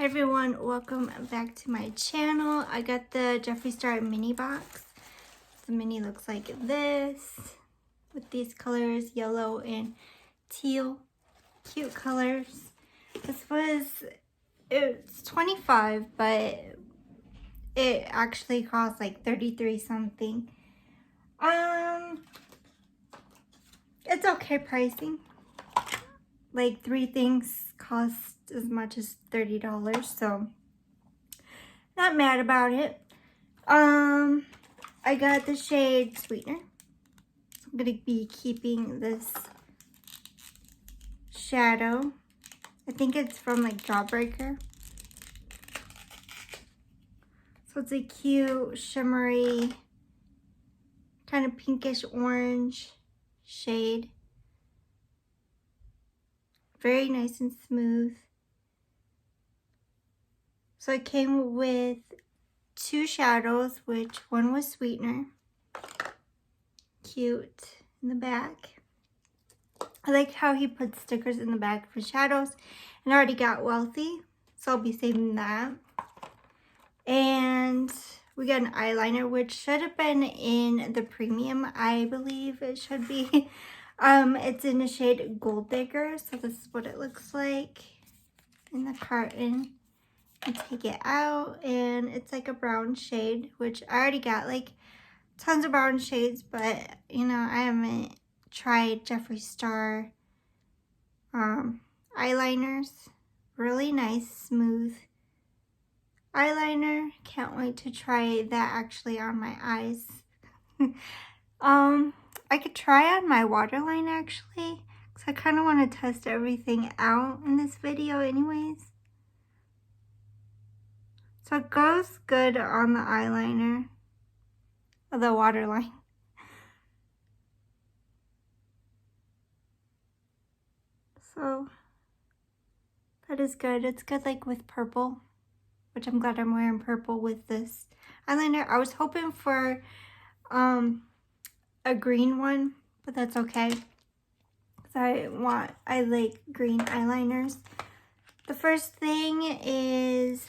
everyone, welcome back to my channel. I got the Jeffree Star mini box. The mini looks like this with these colors, yellow and teal. Cute colors. It's $25, but it actually cost like $33 something. It's okay pricing. Like 3 things cost as much as $30, so not mad about it. I got the shade Sweetener. I'm gonna be keeping this shadow. I think it's from like Jawbreaker. So it's a cute shimmery kind of pinkish orange shade. Very nice and smooth. So it came with 2 shadows, which one was Sweetener. Cute in the back. I like how he put stickers in the back for shadows. And I already got Wealthy, so I'll be saving that. And we got an eyeliner, which should have been in the premium. I believe it should be. It's in the shade Gold Digger, so this is what it looks like in the carton. I take it out, and it's like a brown shade, which I already got like tons of brown shades, but you know, I haven't tried Jeffree Star eyeliners. Really nice, smooth eyeliner. Can't wait to try that actually on my eyes. I could try on my waterline actually, because I kind of want to test everything out in this video anyways. So it goes good on the eyeliner, or the waterline. So that is good. It's good like with purple, which I'm glad I'm wearing purple with this eyeliner. I was hoping for a green one, but that's okay. I like green eyeliners. The first thing is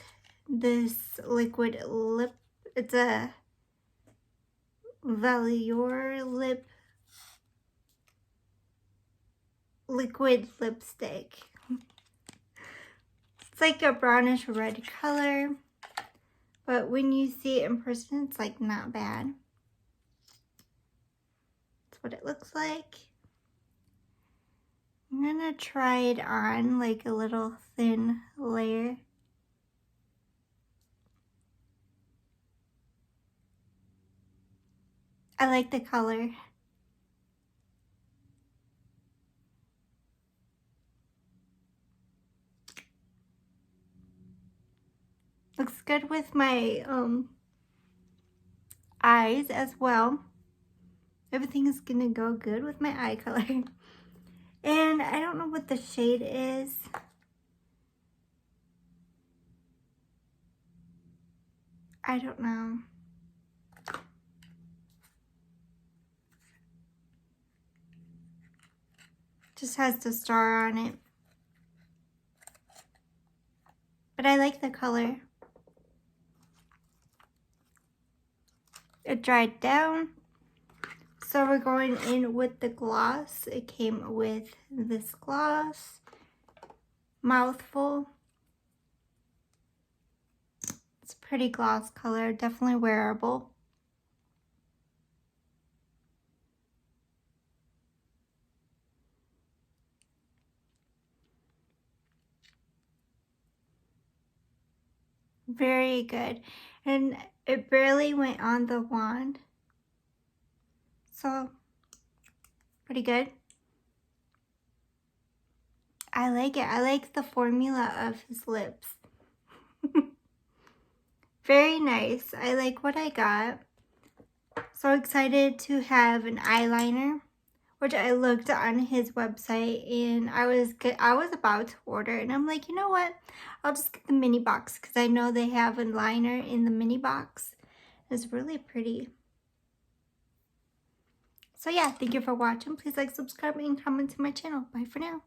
this liquid lip. It's a Velour lip liquid lipstick. It's like a brownish red color, but when you see it in person, it's like not bad. That's what it looks like. I'm gonna try it on like a little thin layer. I like the color. Looks good with my eyes as well. Everything is gonna go good with my eye color. And I don't know what the shade is. I don't know. Just has the star on it. But I like the color. It dried down. So we're going in with the gloss. It came with this gloss. Mouthful. It's a pretty gloss color. Definitely wearable. Very good. And it barely went on the wand. So, pretty good. I like it. I like the formula of his lips. Very nice. I like what I got. So excited to have an eyeliner, which I looked on his website and I was about to order, and I'm like, you know what? I'll just get the mini box because I know they have a liner in the mini box. It's really pretty. So yeah, thank you for watching. Please like, subscribe, and comment to my channel. Bye for now.